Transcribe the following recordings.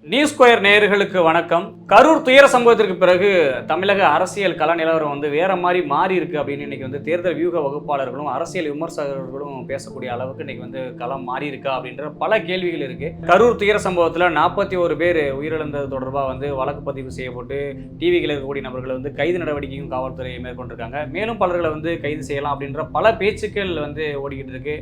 News square நேயர்களுக்கு வணக்கம். கரூர் துயர சம்பவத்திற்கு பிறகு தமிழக அரசியல் கள நிலவரம் வேற மாதிரி மாறி இருக்கு அப்படின்னு இன்னைக்கு தேர்தல் வியூக வகுப்பாளர்களும் அரசியல் விமர்சகர்களும் பேசக்கூடிய அளவுக்கு இன்னைக்கு களம் மாறி இருக்கா அப்படின்ற பல கேள்விகள் இருக்கு. கரூர் துயர சம்பவத்தில் 41 பேர் உயிரிழந்தது தொடர்பாக வழக்கு பதிவு செய்யப்பட்டு டிவிகளில் இருக்கக்கூடிய நபர்களை கைது நடவடிக்கையும் காவல்துறை மேற்கொண்டிருக்காங்க. மேலும் பலர்களை கைது செய்யலாம் அப்படின்ற பல பேச்சுக்கள் ஓடிக்கிட்டு இருக்கு.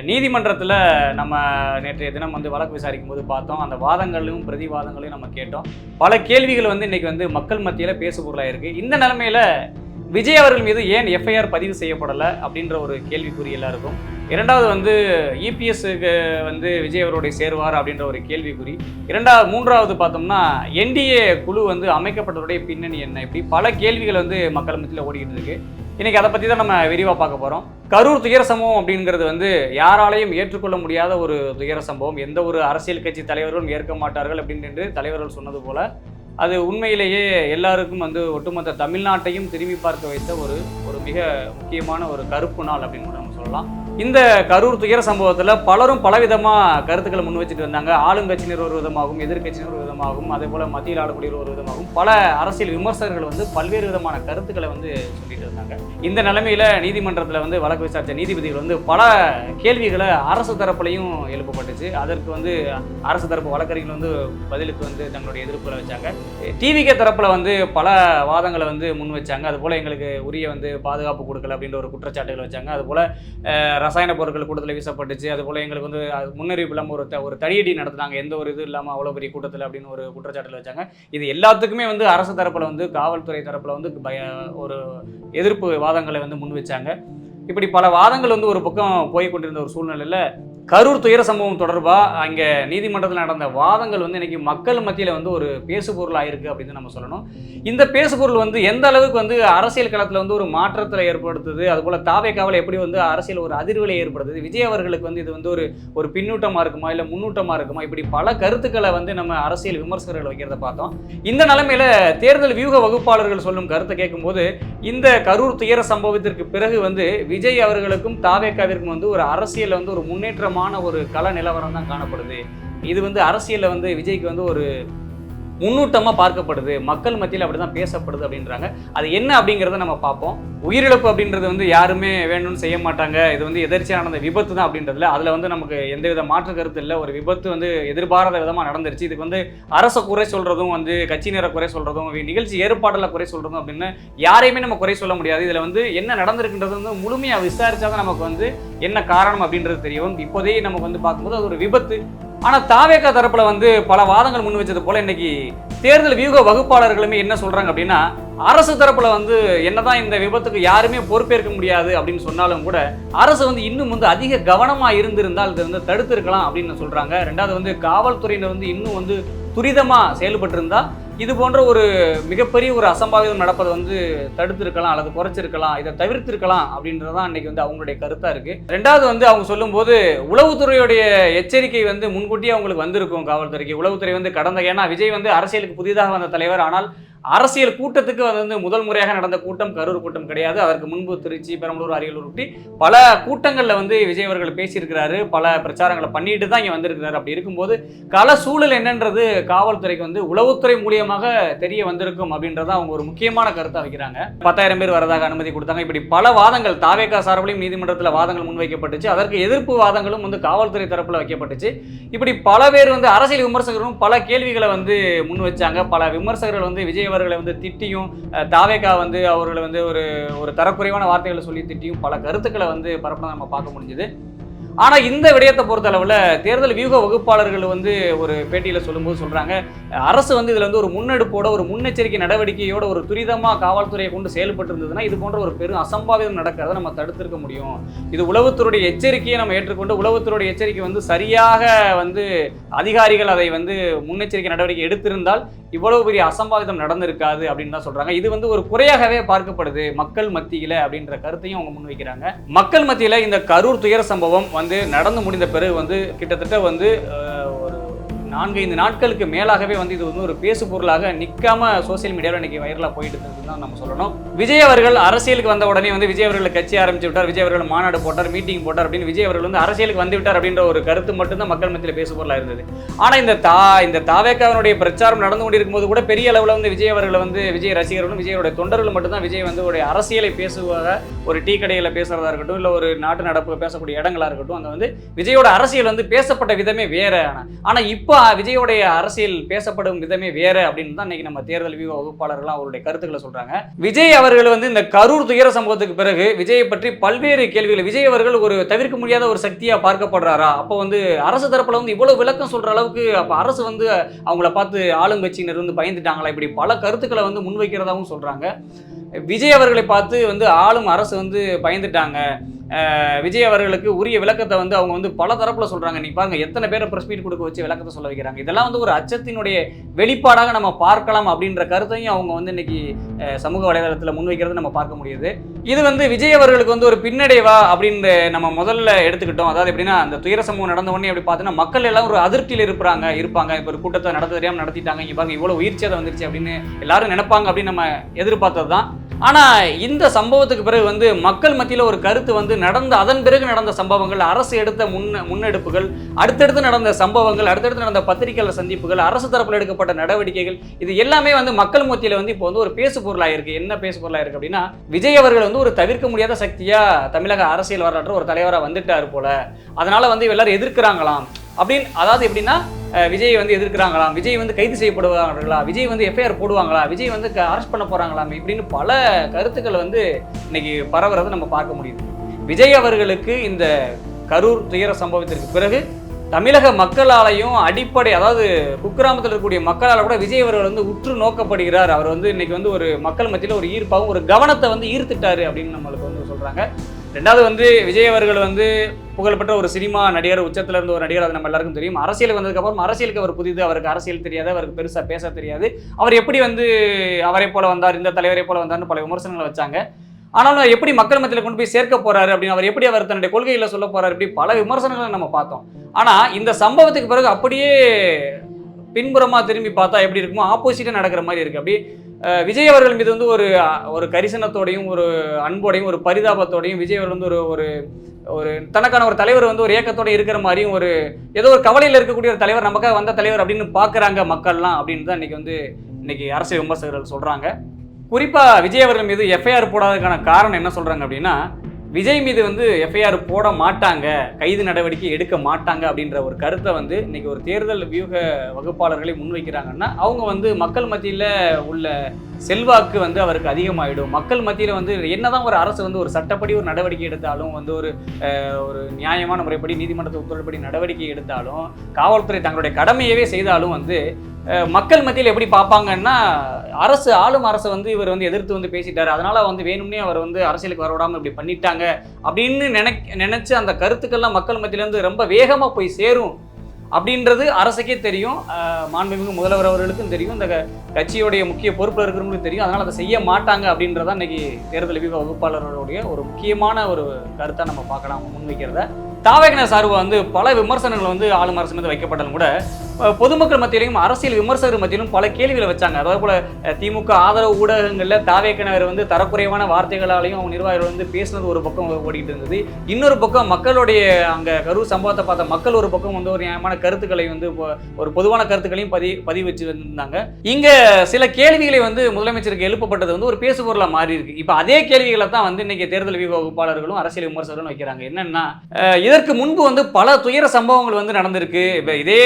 நீதிமன்றத்தில் நம்ம நேற்றைய தினம் வழக்கு விசாரிக்கும் போது பார்த்தோம். அந்த வாதங்களும் பிரதிவாதங்களையும் நம்ம கேட்டோம். பல கேள்விகள் இன்னைக்கு மக்கள் மத்தியில் பேசுபொருளாக இருக்கு. இந்த நிலைமையில விஜய் அவர்கள் மீது ஏன் எஃப்ஐஆர் பதிவு செய்யப்படலை அப்படின்ற ஒரு கேள்விக்குறி எல்லாருக்கும். இரண்டாவது இபிஎஸ்க்கு விஜய் அவருடைய சேருவார் அப்படின்ற ஒரு கேள்விக்குறி. மூன்றாவது பார்த்தோம்னா என்டிஏ குழு அமைக்கப்பட்டதுடைய பின்னணி என்ன, இப்படி பல கேள்விகள் மக்கள் மத்தியில் ஓடிக்கிட்டு இருக்கு. இன்னைக்கு அதை பற்றி தான் நம்ம விரிவாக பார்க்க போகிறோம். கரூர் துயர சம்பவம் அப்படிங்கிறது யாராலையும் ஏற்றுக்கொள்ள முடியாத ஒரு துயர சம்பவம். எந்த ஒரு அரசியல் கட்சி தலைவர்களும் ஏற்க மாட்டார்கள் அப்படின்னு தலைவர்கள் சொன்னது போல அது உண்மையிலேயே எல்லாருக்கும் ஒட்டுமொத்த தமிழ்நாட்டையும் திரும்பி பார்க்க வைத்த ஒரு மிக முக்கியமான ஒரு கருப்பு நாள் அப்படின்னு நம்ம சொல்லலாம். இந்த கரூர் துயர சம்பவத்தில் பலரும் பலவிதமாக கருத்துக்களை முன் வச்சுட்டு வந்தாங்க. ஆளுங்கட்சியினர் ஒரு விதமாகவும், எதிர்கட்சியினர் ஒரு விதமாகவும், அதே போல் மத்தியில் ஆளக்கூடிய ஒரு விதமாகவும் பல அரசியல் விமர்சகர்கள் பல்வேறு விதமான கருத்துக்களை சொல்லிட்டு இருந்தாங்க. இந்த நிலைமையில் நீதிமன்றத்தில் வழக்கு விசாரித்த நீதிபதிகள் பல கேள்விகளை அரசு தரப்புலையும் எழுப்பப்பட்டுச்சு. அதற்கு அரசு தரப்பு வழக்கறிஞர்கள் பதிலுக்கு தங்களுடைய எதிர்ப்புகளை வச்சாங்க. டிவிகே தரப்பில் பல வாதங்களை முன் வச்சாங்க. அதுபோல் எங்களுக்கு உரிய பாதுகாப்பு கொடுக்கல அப்படின்ற ஒரு குற்றச்சாட்டுகளை வச்சாங்க. அதுபோல் ரசாயன பொருட்கள் கூட்டத்தில் வீசப்பட்டுச்சு. அதுபோல் எங்களுக்கு முன்னறிவிப்பு இல்லாமல் ஒரு தடியடி நடத்துனாங்க, எந்த ஒரு இது இல்லாமல் அவ்வளோ பெரிய கூட்டத்தில் அப்படின்னு ஒரு குற்றச்சாட்டில் வச்சாங்க. இது எல்லாத்துக்குமே அரசு தரப்பில் காவல்துறை தரப்பில் ஒரு எதிர்ப்பு வாதங்களை முன் வச்சாங்க. இப்படி பல வாதங்கள் ஒரு பக்கம் போய் கொண்டிருந்த ஒரு சூழ்நிலையில் கரூர் துயர சம்பவம் தொடர்பாக அங்கே நீதிமன்றத்தில் நடந்த வாதங்கள் இன்னைக்கு மக்கள் மத்தியில் ஒரு பேசுபொருள் ஆயிருக்கு அப்படின்னு நம்ம சொல்லணும். இந்த பேசுபொருள் எந்த அளவுக்கு அரசியல் களத்தில் ஒரு மாற்றத்தில் ஏற்படுத்துது, அதுபோல் தாவேக்காவில் எப்படி அரசியல் ஒரு அதிர்வலை ஏற்படுத்துது, விஜய் அவர்களுக்கு இது ஒரு பின்னூட்டமாக இருக்குமா இல்லை முன்னூட்டமாக இருக்குமா, இப்படி பல கருத்துக்களை நம்ம அரசியல் விமர்சகர்கள் வைக்கிறத பார்த்தோம். இந்த நிலைமையில் தேர்தல் வியூக வகுப்பாளர்கள் சொல்லும் கருத்தை கேட்கும்போது இந்த கரூர் துயர சம்பவத்திற்கு பிறகு விஜய் அவர்களுக்கும் தாவேக்காவிற்கும் ஒரு அரசியல் ஒரு முன்னேற்றம் ஒரு கள நிலவரம் தான் காணப்படுது. இது அரசியல்ல விஜய்க்கு ஒரு முன்னூட்டமா பார்க்கப்படுது, மக்கள் மத்தியில் அப்படிதான் பேசப்படுது அப்படின்றாங்க. அது என்ன அப்படிங்கிறத நம்ம பார்ப்போம். உயிரிழப்பு அப்படின்றது யாருமே வேணும்னு செய்ய மாட்டாங்க. இது எதிர்ச்சியாக நடந்த விபத்து தான் அப்படின்றதுல அதில் நமக்கு எந்தவித மாற்று கருத்து இல்லை. ஒரு விபத்து எதிர்பாராத விதமாக நடந்துருச்சு. இதுக்கு அரசை குறை சொல்றதும் கட்சியினரை குறை சொல்றதும் நிகழ்ச்சி ஏற்பாட்டில் குறை சொல்றதும் அப்படின்னு யாரையுமே நம்ம குறை சொல்ல முடியாது. இதில் என்ன நடந்திருக்குன்றது முழுமையாக விசாரிச்சாதான் நமக்கு என்ன காரணம் அப்படின்றது தெரியும். இப்போதே நமக்கு பார்க்கும்போது அது ஒரு விபத்து. ஆனால் தாவேக்கா தரப்பில் பல வாதங்கள் முன் வச்சது போல இன்னைக்கு தேர்தல் வியூக வகுப்பாளர்களுமே என்ன சொல்றாங்க அப்படின்னா, அரசு தரப்புல என்னதான் இந்த விபத்துக்கு யாருமே பொறுப்பேற்க முடியாது அப்படின்னு சொன்னாலும் கூட அரசு இன்னும் அதிக கவனமா இருந்திருந்தால் இதை தடுத்து இருக்கலாம் அப்படின்னு சொல்றாங்க. ரெண்டாவது காவல்துறையினர் இன்னும் துரிதமா செயல்பட்டு இருந்தா இது போன்ற ஒரு மிகப்பெரிய ஒரு அசம்பாவிதம் நடப்பதை தடுத்திருக்கலாம் அல்லது குறைச்சிருக்கலாம், இதை தவிர்த்திருக்கலாம் அப்படின்றதான் இன்னைக்கு அவங்களுடைய கருத்தா இருக்கு. ரெண்டாவது அவங்க சொல்லும்போது உளவுத்துறையுடைய எச்சரிக்கை முன்கூட்டியே அவங்களுக்கு வந்திருக்கும். காவல்துறைக்கு உளவுத்துறை கடந்த, ஏன்னா விஜய் அரசியலுக்கு புதிதாக வந்த தலைவர். ஆனால் அரசியல் கூட்டத்துக்கு முதல் முறையாக நடந்த கூட்டம் கரூர் கூட்டம் கிடையாது. அதற்கு முன்பு திருச்சி, பெரம்பலூர், அரியலூர் இப்படி பல கூட்டங்களில் விஜய் அவர்கள் பேசியிருக்கிறாரு, பல பிரச்சாரங்களை பண்ணிட்டு தான் இங்கே வந்திருக்கிறாரு. அப்படி இருக்கும்போது கள சூழல் என்னன்றது காவல்துறைக்கு உளவுத்துறை மூலியமாக தெரிய வந்திருக்கும் அப்படின்றத அவங்க ஒரு முக்கியமான கருத்தாக வைக்கிறாங்க. 10,000 பேர் வரதாக அனுமதி கொடுத்தாங்க. இப்படி பல வாதங்கள் தாவேக்கா சார்பிலையும் நீதிமன்றத்தில் வாதங்கள் முன்வைக்கப்பட்டுச்சு. அதற்கு எதிர்ப்பு வாதங்களும் காவல்துறை தரப்பில் வைக்கப்பட்டுச்சு. இப்படி பல பேர் அரசியல் விமர்சகர்களும் பல கேள்விகளை முன் வச்சாங்க. பல விமர்சகர்கள் விஜய் அவர்களை திட்டியும் தாவேக்கா அவர்களை ஒரு தரக்குறைவான வார்த்தைகளை சொல்லி திட்டியும் பல கருத்துக்களை பரப்ப நம்ம பார்க்க முடிஞ்சது. ஆனால் இந்த விடயத்தை பொறுத்தளவில் தேர்தல் வியூக வகுப்பாளர்கள் ஒரு பேட்டியில் சொல்லும்போது சொல்கிறாங்க, அரசு இதில் ஒரு முன்னெடுப்போட ஒரு முன்னெச்சரிக்கை நடவடிக்கையோட ஒரு துரிதமாக காவல்துறையை கொண்டு செயல்பட்டு இருந்ததுன்னா இது போன்ற ஒரு பெரும் அசம்பாவிதம் நடக்கிறத நம்ம தடுத்திருக்க முடியும். இது உளவுத்துறையுடைய எச்சரிக்கையை நம்ம ஏற்றுக்கொண்டு உளவுத்துறையுடைய எச்சரிக்கை சரியாக அதிகாரிகள் அதை முன்னெச்சரிக்கை நடவடிக்கை எடுத்திருந்தால் இவ்வளவு பெரிய அசம்பாவிதம் நடந்திருக்காது அப்படின்னு தான் சொல்றாங்க. இது ஒரு குறையாகவே பார்க்கப்படுது மக்கள் மத்தியில அப்படின்ற கருத்தையும் அவங்க முன்வைக்கிறாங்க. மக்கள் மத்தியில இந்த கரூர் துயர சம்பவம் நடந்து முடிந்த பிறகு கிட்டத்தட்ட ஒரு 4-5 நாட்களுக்கு மேலாகவே வந்து இது வந்து ஒரு பேசு பொருளாக நிற்காம சோசியல் மீடியாவில் இன்னைக்கு வைரலாக போயிட்டு இருந்ததுன்னு தான் நம்ம சொல்லணும். விஜய் அவர்கள் அரசியலுக்கு வந்த உடனே வந்து விஜய் அவர்கள் கட்சி ஆரம்பிச்சு விட்டார், விஜய் அவர்கள் மாநாடு போட்டார், மீட்டிங் போட்டார் அப்படின்னு விஜய் அவர்கள் வந்து அரசியலுக்கு வந்து விட்டார் அப்படின்ற ஒரு கருத்து மட்டும்தான் மக்கள் மத்தியில் பேசு பொருளாக இருந்தது. ஆனால் இந்த தாவேக்காவினுடைய பிரச்சாரம் நடந்து கொண்டிருக்கும் போது கூட பெரிய அளவில் வந்து விஜய் அவர்களை வந்து விஜய் ரசிகர்களும் விஜயோட தொண்டர்களும் மட்டும்தான் விஜய் வந்து ஒரு அரசியலை பேசுவாங்க. ஒரு டீ கடையில் பேசுறதா இருக்கட்டும், இல்லை ஒரு நாட்டு நடப்பு பேசக்கூடிய இடங்களா இருக்கட்டும், அங்கே வந்து விஜயோட அரசியல் வந்து பேசப்பட்ட விதமே வேற. ஆனால் இப்போ விஜயோடைய அரசியல் பேசப்படும் விதமே வேற அப்படின்னு தான் இன்னைக்கு நம்ம தேர்தல் வியூக வகுப்பாளர்கள்லாம் அவருடைய கருத்துக்களை சொல்றாங்க. விஜய் அவர்கள் வந்து இந்த கரூர் துயர சம்பவத்துக்கு பிறகு விஜயை பற்றி பல்வேறு கேள்விகள், விஜய் அவர்கள் ஒரு தவிர்க்க முடியாத ஒரு சக்தியா பார்க்கப்படுறாரா, அப்போ வந்து அரசு தரப்புல வந்து இவ்வளவு விளக்கம் சொல்ற அளவுக்கு அப்ப அரசு வந்து அவங்கள பார்த்து ஆளுங்கட்சியினர் வந்து பயந்துட்டாங்களா, இப்படி பல கருத்துக்களை வந்து முன்வைக்கிறதாகவும் சொல்றாங்க. விஜய் அவர்களை பார்த்து வந்து ஆளும் அரசு வந்து பயந்துட்டாங்க, விஜய் அவர்களுக்கு உரிய விளக்கத்தை வந்து அவங்க வந்து பல தரப்புல சொல்றாங்க. நீ பாருங்க எத்தனை பேரை பிரஸ் மீட் கொடுக்க வச்சு விளக்கத்தை சொல்ல வைக்கிறாங்க. இதெல்லாம் வந்து ஒரு அச்சத்தினுடைய வெளிப்பாடாக நம்ம பார்க்கலாம் அப்படின்ற கருத்தையும் அவங்க வந்து இன்னைக்கு சமூக வலைதளத்தில் முன்வைக்கிறத நம்ம பார்க்க முடியுது. இது வந்து விஜய் அவர்களுக்கு வந்து ஒரு பின்னடைவா அப்படின்னு நம்ம முதல்ல எடுத்துக்கிட்டோம். அதாவது எப்படின்னா, அந்த துயர சம்பவம் நடந்த உடனே எப்படி பார்த்தீங்கன்னா மக்கள் எல்லாம் ஒரு அதிருப்தியில் இருப்பாங்க. இப்போ ஒரு கூட்டத்தை நடத்த தெரியாமல் நடத்திட்டாங்க, இங்க பாருங்க இவ்வளவு உயிர் சேதம் வந்துருச்சு அப்படின்னு எல்லாரும் நினைப்பாங்க அப்படின்னு நம்ம எதிர்பார்த்தது தான். ஆனா இந்த சம்பவத்துக்கு பிறகு வந்து மக்கள் மத்தியில் ஒரு கருத்து வந்து அதன் பிறகு நடந்த சம்பவங்கள், அரசு எடுத்த முன்னெடுப்புகள், அடுத்தடுத்து நடந்த சம்பவங்கள், அடுத்தடுத்து நடந்த பத்திரிகையாளர் சந்திப்புகள், அரசு தரப்பில் எடுக்கப்பட்ட நடவடிக்கைகள், இது எல்லாமே வந்து மக்கள் மத்தியில் வந்து இப்போ வந்து ஒரு பேசு பொருளாக இருக்கு. என்ன பேசு பொருளாக இருக்கு அப்படின்னா, விஜய் அவர்கள் வந்து ஒரு தவிர்க்க முடியாத சக்தியா தமிழக அரசியல் வரலாற்று ஒரு தலைவராக வந்துட்டாரு போல, அதனால வந்து எல்லாரும் எதிர்க்கிறாங்களாம் அப்படின்னு. அதாவது எப்படின்னா, விஜய் வந்து எதிர்க்கிறாங்களாம், விஜய் வந்து கைது செய்யப்படுவாங்களா, விஜய் வந்து எஃப்ஐஆர் போடுவாங்களா, விஜய் வந்து அரெஸ்ட் பண்ண போறாங்களாம் இப்படின்னு பல கருத்துக்கள் வந்து இன்னைக்கு பரவுறதை நம்ம பார்க்க முடியுது. விஜய் அவர்களுக்கு இந்த கரூர் துயர சம்பவத்திற்கு பிறகு தமிழக மக்களாலையும் அடிப்படை, அதாவது குக்கிராமத்தில் இருக்கக்கூடிய மக்களால் கூட விஜய் அவர்கள் வந்து உற்று நோக்கப்படுகிறார். அவர் வந்து இன்னைக்கு வந்து ஒரு மக்கள் மத்தியில் ஒரு ஈர்ப்பாகவும் ஒரு கவனத்தை வந்து ஈர்த்துட்டாரு அப்படின்னு நம்மளுக்கு வந்து சொல்றாங்க. ரெண்டாவது வந்து விஜய் அவர்கள் வந்து புகழ்பெற்ற ஒரு சினிமா நடிகர், உச்சத்தில் இருந்த ஒரு நடிகர், அது நம்ம எல்லாருக்கும் தெரியும். அரசியலுக்கு வந்ததுக்கப்புறம் அரசியலுக்கு அவர் புதிது, அவருக்கு அரசியல் தெரியாது, அவருக்கு பெருசாக பேச தெரியாது. அவர் எப்படி வந்து அவரை போல வந்தார், இந்த தலைவரை போல வந்தார்னு பல விமர்சனங்களை வச்சாங்க. ஆனாலும் எப்படி மக்கள் மத்தியில் கொண்டு போய் சேர்க்க போறாரு அப்படின்னு, அவர் எப்படி அவர் தன்னுடைய கொள்கைகளை சொல்ல போறாரு, இப்படி பல விமர்சனங்களை நம்ம பார்த்தோம். ஆனா இந்த சம்பவத்துக்கு பிறகு அப்படியே பின்புறமா திரும்பி பார்த்தா எப்படி இருக்குமோ ஆப்போசிட்டா நடக்கிற மாதிரி இருக்கு. அப்படி விஜய் அவர்கள் மீது வந்து ஒரு கரிசனத்தோடையும் ஒரு அன்போடையும் ஒரு பரிதாபத்தோடையும் விஜய் அவர்கள் வந்து ஒரு தனக்கான ஒரு தலைவர் வந்து ஒரு ஏக்கத்தோட இருக்கிற மாதிரியும் ஏதோ ஒரு கவலையில் இருக்கக்கூடிய ஒரு தலைவர், நமக்காக வந்த தலைவர் அப்படின்னு பார்க்குறாங்க மக்கள்லாம் அப்படின்னு தான் இன்னைக்கு அரசியல் விமர்சகர்கள் சொல்றாங்க. குறிப்பா விஜய் அவர்கள் மீது எஃப்ஐஆர் போடாததுக்கான காரணம் என்ன சொல்றாங்க அப்படின்னா, விஜய் மீது வந்து எஃப்ஐஆர் போட மாட்டாங்க, கைது நடவடிக்கை எடுக்க மாட்டாங்க அப்படின்ற ஒரு கருத்தை வந்து இன்னைக்கு ஒரு தேர்தல் வியூக வகுப்பாளர்களை முன்வைக்கிறாங்கன்னா, அவங்க வந்து மக்கள் மத்தியில் உள்ள செல்வாக்கு வந்து அவருக்கு அதிகமாகிடும். மக்கள் மத்தியில் வந்து என்னதான் ஒரு அரசு வந்து ஒரு சட்டப்படி ஒரு நடவடிக்கை எடுத்தாலும், வந்து ஒரு நியாயமான முறைப்படி நீதிமன்றத்தை உத்தரவுப்படி நடவடிக்கை எடுத்தாலும், காவல்துறை தங்களுடைய கடமையவே செய்தாலும் வந்து மக்கள் மத்தியில் எப்படி பார்ப்பாங்கன்னா, ஆளும் அரசை வந்து இவர் வந்து எதிர்த்து வந்து பேசிட்டாரு, அதனால வந்து வேணும்னே அவர் வந்து அரசியலுக்கு வரவிடாமல் இப்படி பண்ணிட்டாங்க அப்படின்னு நினைச்சு அந்த கருத்துக்கள்லாம் மக்கள் மத்தியிலேருந்து ரொம்ப வேகமாக போய் சேரும் அப்படின்றது அரசுக்கே தெரியும், மாண்புமிகு முதல்வர் அவர்களுக்கும் தெரியும், இந்த கட்சியுடைய முக்கிய பொறுப்பில் இருக்கிறவங்களுக்கும் தெரியும். அதனால் அதை செய்ய மாட்டாங்க அப்படின்றதான் இன்னைக்கு தேர்தல் வியூக வகுப்பாளர்களுடைய ஒரு முக்கியமான ஒரு கருத்தை நம்ம பார்க்கலாம் முன்வைக்கிறத. தாவேகன சார்பு வந்து பல விமர்சனங்கள் வந்து ஆளும் அரசு மீது வைக்கப்பட்டாலும் கூட பொதுமக்கள் மத்தியிலையும் அரசியல் விமர்சகர் மத்தியிலும் பல கேள்விகளை வச்சாங்க. அதாவது போல திமுக ஆதரவு ஊடகங்களில் தாவேகனர் வந்து தரக்குறைவான வார்த்தைகளாலையும் அவங்க நிர்வாகிகள் வந்து பேசினது ஒரு பக்கம் ஓடிக்கிட்டு இருந்தது. இன்னொரு பக்கம் மக்களுடைய அங்கே கரூர் சம்பவத்தை பார்த்த மக்கள் ஒரு பக்கம் வந்து ஒரு நியாயமான கருத்துக்களை வந்து ஒரு பொதுவான கருத்துக்களையும் பதிவு வச்சு வந்திருந்தாங்க. இங்கே சில கேள்விகளை வந்து முதலமைச்சருக்கு எழுப்பப்பட்டது வந்து ஒரு பேசுபொருளாக மாறி இருக்கு. இப்போ அதே கேள்விகளை தான் வந்து இன்னைக்கு தேர்தல் வியூக வகுப்பாளர்களும் அரசியல் விமர்சகர்களும் வைக்கிறாங்க. என்னன்னா, இதற்கு முன்பு வந்து பல துயர சம்பவங்கள் வந்து நடந்திருக்கு. இப்போ இதே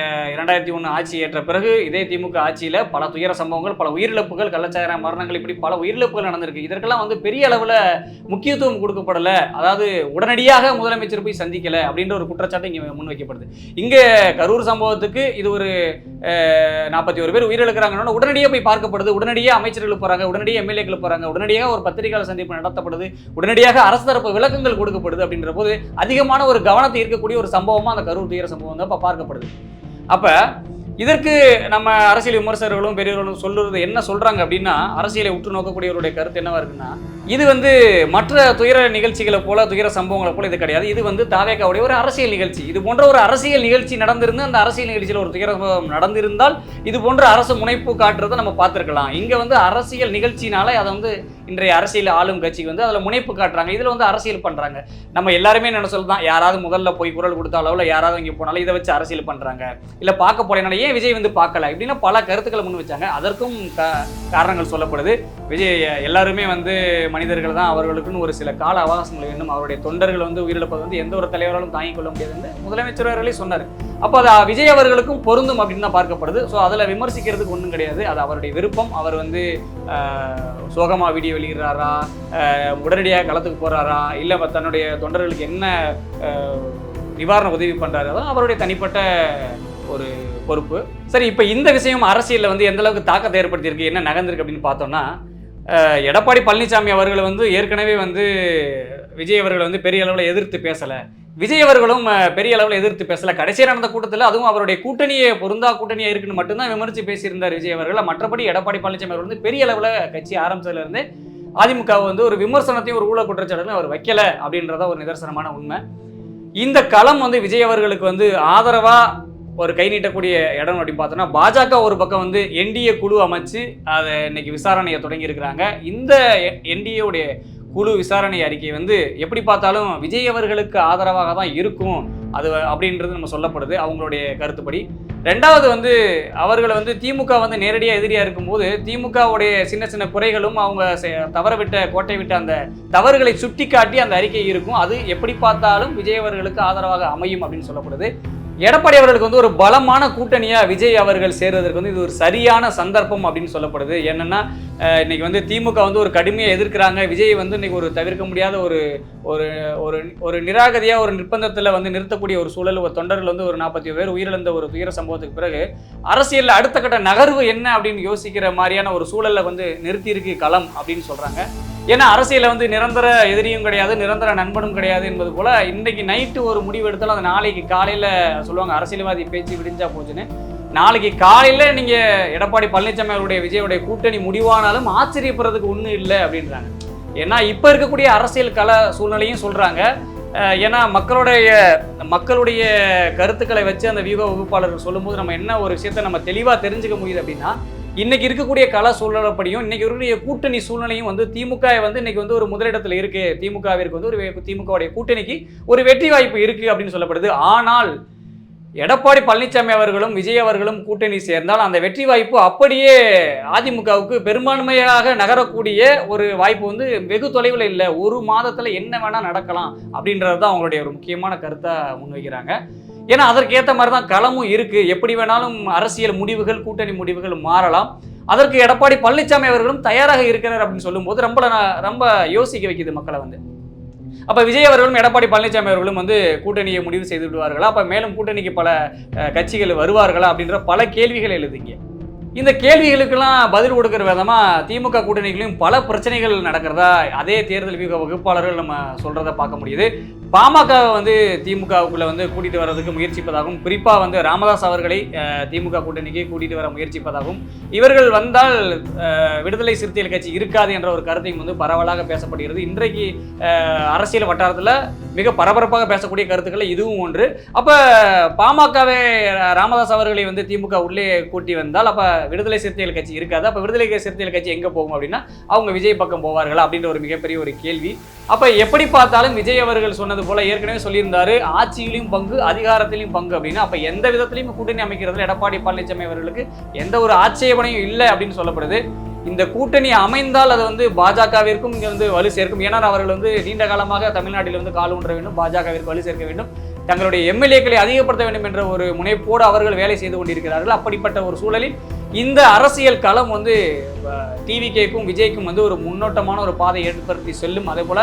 2001 ஆட்சி ஏற்ற பிறகு இதே திமுக ஆட்சியில் பல துயர சம்பவங்கள், பல உயிரிழப்புகள், கள்ளச்சாராய மரணங்கள், இப்படி பல உயிரிழப்புகள் நடந்திருக்கு. இதற்கெல்லாம் வந்து பெரிய அளவில் முக்கியத்துவம் கொடுக்கப்படலை, அதாவது உடனடியாக முதலமைச்சர் போய் சந்திக்கலை அப்படின்ற ஒரு குற்றச்சாட்டு இங்கே முன்வைக்கப்படுது. இங்கே கரூர் சம்பவத்துக்கு இது ஒரு 41 பேர் உயிரிழக்கிறாங்கன்னா உடனடியாக போய் பார்க்கப்படுது, உடனடியாக அமைச்சர்கள் போகிறாங்க, உடனடியாக எம்எல்ஏக்கள் போகிறாங்க, உடனடியாக ஒரு பத்திரிகையாளர் சந்திப்பு நடத்தப்படுது, உடனடியாக அரசு தரப்பு விளக்கங்கள் கொடுக்கப்படுது. அப்படின்ற போது அதிகமான ஒரு கவனத்தை ஈர்க்கக்கூடிய ஒரு சம்பவமாக அந்த கரூர் துயர சம்பவம் தான் இப்போ பார்க்கப்படுது. அப்போ இதற்கு நம்ம அரசியல் விமர்சகர்களும் பெரியவர்களும் சொல்றது என்ன சொல்றாங்க அப்படின்னா, அரசியலை உற்று நோக்கக்கூடியவருடைய கருத்து என்னவா இருக்குன்னா, இது மற்ற துயர நிகழ்ச்சிகளை போல, துயர சம்பவங்களை போல இது கிடையாது. இது தாவேகாவுடைய ஒரு அரசியல் நிகழ்ச்சி. இது போன்ற ஒரு அரசியல் நிகழ்ச்சி நடந்திருந்து அந்த அரசியல் நிகழ்ச்சியில் ஒரு துயர சம்பவம் நடந்திருந்தால் இது போன்ற அரசு முனைப்பு காட்டுறதை நம்ம பார்த்திருக்கலாம். இங்க அரசியல் நிகழ்ச்சினால அதை இன்றைய அரசியல் ஆளும் கட்சிக்கு அதில் முனைப்பு காட்டுறாங்க. இதில் அரசியல் பண்றாங்க. நம்ம எல்லாருமே என்ன சொல்லலாம், யாராவது முதல்ல போய் குரல் கொடுத்தாலோ இல்லை யாராவது இங்கே போனாலும் இதை வச்சு அரசியல் பண்றாங்க, இல்லை பார்க்க போறேனால ஏன் விஜய் பார்க்கல இப்படின்னா பல கருத்துக்களை முன் வச்சாங்க. அதற்கும் காரணங்கள் சொல்லப்படுது. விஜய் எல்லாருமே மனிதர்கள் தான், அவர்களுக்குன்னு ஒரு சில கால அவகாசங்கள் வேண்டும். அவருடைய தொண்டர்கள் உயிரிழப்பது எந்த ஒரு தலைவராலும் தாங்கிக் கொள்ள முடியாதுன்னு முதலமைச்சர் அவர்களே சொன்னார். அப்போ அது விஜய் அவர்களுக்கும் பொருந்தும் அப்படின்னு தான் பார்க்கப்படுது. ஸோ அதில் விமர்சிக்கிறதுக்கு ஒன்றும் கிடையாது. அது அவருடைய விருப்பம். அவர் சோகமா வீடியோ வெளியிடுறாரா, உடனடியாக களத்துக்கு போறாரா, இல்லை தன்னுடைய தொண்டர்களுக்கு என்ன நிவாரண உதவி பண்றாரு, அதான் அவருடைய தனிப்பட்ட ஒரு பொறுப்பு. சரி, இப்போ இந்த விஷயம் அரசியலில் எந்த அளவுக்கு தாக்கத்தை ஏற்படுத்தியிருக்கு, என்ன நகர்ந்திருக்கு அப்படின்னு பார்த்தோம்னா, எடப்பாடி பழனிசாமி அவர்கள் ஏற்கனவே விஜய் அவர்கள் பெரிய அளவில் எதிர்த்து பேசலை, விஜய் அவர்களும் பெரிய அளவில் எதிர்த்து பேசல. கடைசியாக நடந்த கூட்டத்தில் அதுவும் அவருடைய கூட்டணியை பொருந்தா கூட்டணியா இருக்குன்னு மட்டும்தான் விமர்சித்து பேசியிருந்தார் விஜய் அவர்கள். மற்றபடி எடப்பாடி பழனிசாமி அவர்கள் பெரிய அளவில் கட்சி ஆரம்பிச்சதுல இருந்து அதிமுக ஒரு விமர்சனத்தையும் ஒரு ஊழல் குற்றச்சாட்டுன்னு அவர் வைக்கல அப்படின்றத ஒரு நிதர்சனமான உண்மை. இந்த களம் விஜய் அவர்களுக்கு ஆதரவா ஒரு கை நீட்டக்கூடிய இடம் அப்படின்னு பார்த்தோம்னா, பாஜக ஒரு பக்கம் என்டிஏ குழு அமைச்சு அதை இன்னைக்கு விசாரணையை தொடங்கி இருக்கிறாங்க. இந்த என்டிஏ உடைய குழு விசாரணை அறிக்கை எப்படி பார்த்தாலும் விஜய் அவர்களுக்கு ஆதரவாக தான் இருக்கும் அது அப்படின்றது நம்ம சொல்லப்படுது அவங்களுடைய கருத்துப்படி. ரெண்டாவது அவர்கள் திமுக நேரடியாக எதிரியாக இருக்கும்போது திமுகவுடைய சின்ன சின்ன குறைகளும் அவங்க தவற விட்ட கோட்டை விட்ட அந்த தவறுகளை சுட்டி காட்டி அந்த அறிக்கை இருக்கும். அது எப்படி பார்த்தாலும் விஜய் அவர்களுக்கு ஆதரவாக அமையும் அப்படின்னு சொல்லப்படுது. எடப்பாடி அவர்களுக்கு ஒரு பலமான கூட்டணியா விஜய் அவர்கள் சேர்வதற்கு இது ஒரு சரியான சந்தர்ப்பம் அப்படின்னு சொல்லப்படுது. என்னன்னா, இன்னைக்கு திமுக ஒரு கடுமையாக எதிர்க்கிறாங்க. விஜய் இன்னைக்கு ஒரு தவிர்க்க முடியாத ஒரு ஒரு ஒரு நிராகதியா ஒரு நிர்பந்தத்தில் நிறுத்தக்கூடிய ஒரு சூழல். ஒரு தொண்டர்கள் ஒரு 40 பேர் உயிரிழந்த ஒரு துயர சம்பவத்துக்கு பிறகு அரசியலில் அடுத்த கட்ட நகர்வு என்ன அப்படின்னு யோசிக்கிற மாதிரியான ஒரு சூழல்ல நிறுத்தி இருக்கு களம் அப்படின்னு சொல்றாங்க. ஏன்னா அரசியல நிரந்தர எதிரியும் கிடையாது, நிரந்தர நண்பனும் கிடையாது என்பது போல இன்னைக்கு நைட்டு ஒரு முடிவு எடுத்தாலும் அது நாளைக்கு காலையில சொல்லுவாங்க அரசியல்வாதி பேச்சு விடிஞ்சா போச்சுன்னு. நாளைக்கு காலையில நீங்க எடப்பாடி பழனிசாமி அவருடைய விஜயுடைய கூட்டணி முடிவானாலும் ஆச்சரியப்படுறதுக்கு ஒன்றும் இல்லை அப்படின்றாங்க. ஏன்னா இப்ப இருக்கக்கூடிய அரசியல் கள சூழ்நிலையும் சொல்றாங்க. ஏன்னா மக்களுடைய கருத்துக்களை வச்சு அந்த வியூக வகுப்பாளர்கள் சொல்லும்போது நம்ம என்ன ஒரு விஷயத்த நம்ம தெளிவா தெரிஞ்சுக்க முடியுது அப்படின்னா, இன்னைக்கு இருக்கக்கூடிய கள சூழ்நிலைப்படியும் இன்னைக்கு இருக்கக்கூடிய கூட்டணி சூழ்நிலையும் திமுக இன்னைக்கு ஒரு முதலிடத்துல இருக்கு. திமுகவிற்கு ஒரு திமுகவுடைய கூட்டணிக்கு ஒரு வெற்றி வாய்ப்பு இருக்கு அப்படின்னு சொல்லப்படுது. ஆனால் எடப்பாடி பழனிசாமி அவர்களும் விஜய் அவர்களும் கூட்டணி சேர்ந்தால் அந்த வெற்றி வாய்ப்பு அப்படியே அதிமுகவுக்கு பெரும்பான்மையாக நகரக்கூடிய ஒரு வாய்ப்பு வெகு தொலைவில் இல்லை. ஒரு மாதத்துல என்ன வேணா நடக்கலாம் அப்படின்றது தான் அவங்களுடைய ஒரு முக்கியமான கருத்தா முன்வைக்கிறாங்க. ஏன்னா அதற்கேற்ற மாதிரி தான் களமும் இருக்கு. எப்படி வேணாலும் அரசியல் முடிவுகள், கூட்டணி முடிவுகள் மாறலாம். அதற்கு எடப்பாடி பழனிசாமி அவர்களும் தயாராக இருக்கிறார் அப்படின்னு சொல்லும்போது ரொம்ப யோசிக்க வைக்குது மக்களை. அப்ப விஜய் அவர்களும் எடப்பாடி பழனிசாமி அவர்களும் கூட்டணியை முடிவு செய்து விடுவார்களா, அப்ப மேலும் கூட்டணிக்கு பல கட்சிகள் வருவார்களா அப்படின்ற பல கேள்விகள் எழுதுங்க. இந்த கேள்விகளுக்கெல்லாம் பதில் கொடுக்கிற விதமா திமுக கூட்டணிகளையும் பல பிரச்சனைகள் நடக்கிறதா அதே தேர்தல் வியூக வகுப்பாளர்கள் நம்ம சொல்றதை பார்க்க முடியுது. பாமக திமுகவுக்குள்ள கூட்டிட்டு வர்றதுக்கு முயற்சிப்பதாகவும், குறிப்பா ராமதாஸ் அவர்களை திமுக கூட்டணிக்கு கூட்டிட்டு வர முயற்சிப்பதாகவும், இவர்கள் வந்தால் விடுதலை சிறுத்தைகள் கட்சி இருக்காது என்ற ஒரு கருத்தையும் பரவலாக பேசப்படுகிறது. இன்றைக்கு அரசியல் வட்டாரத்தில் மிக பரபரப்பாக பேசக்கூடிய கருத்துக்கள் இதுவும் ஒன்று. அப்ப பாமகவே ராமதாஸ் அவர்களை திமுக உள்ளே கூட்டி வந்தால் அப்ப விடுதலை சிறுத்தைகள் கட்சி இருக்காது. அப்ப விடுதலை சிறுத்தைகள் கட்சி எங்க போகும் அப்படின்னா அவங்க விஜய் பக்கம் போவார்களா அப்படின்ற ஒரு மிகப்பெரிய ஒரு கேள்வி. அப்ப எப்படி பார்த்தாலும் விஜய் அவர்கள் சொன்னது போல ஏற்கனவே சொல்லியிருந்தாரு, ஆட்சியிலும் பங்கு, அதிகாரத்திலும் பங்கு அப்படின்னு. அப்ப எந்த விதத்திலையும் கூட்டணி அமைக்கிறதுல எடப்பாடி பழனிசாமி அவர்களுக்கு எந்த ஒரு ஆட்சேபனையும் இல்லை அப்படின்னு சொல்லப்படுது. இந்த கூட்டணி அமைந்தால் அது பாஜகவிற்கும் இங்க வலு சேர்க்கும். ஏன்னா அவர்கள் நீண்ட காலமாக தமிழ்நாட்டில் கால் ஊன்ற வேண்டும், பாஜகவிற்கு வலு சேர்க்க வேண்டும், தங்களுடைய எம்எல்ஏக்களை அதிகப்படுத்த வேண்டும் என்ற ஒரு முனைப்போடு அவர்கள் வேலை செய்து கொண்டிருக்கிறார்கள். அப்படிப்பட்ட ஒரு சூழலில் இந்த அரசியல் களம் டிவிகேக்கும் விஜய்க்கும் ஒரு முன்னோட்டமான ஒரு பாதை ஏற்படுத்தி செல்லும். அதே போல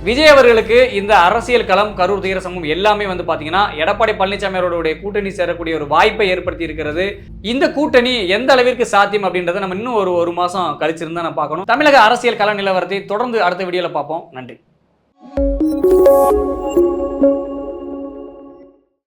விஜய் அவர்களுக்கு இந்த அரசியல் களம், கரூர் துயர சம்பவம் எல்லாமே பாத்தீங்கன்னா எடப்பாடி பழனிசாமி அவர்களுடைய கூட்டணி சேரக்கூடிய ஒரு வாய்ப்பை ஏற்படுத்தி இருக்கிறது. இந்த கூட்டணி எந்த அளவிற்கு சாத்தியம் அப்படின்றத நம்ம இன்னும் ஒரு மாசம் கழிச்சிருந்தா நம்ம பார்க்கணும். தமிழக அரசியல் கள நிலவரத்தை தொடர்ந்து அடுத்த வீடியோல பார்ப்போம். நன்றி.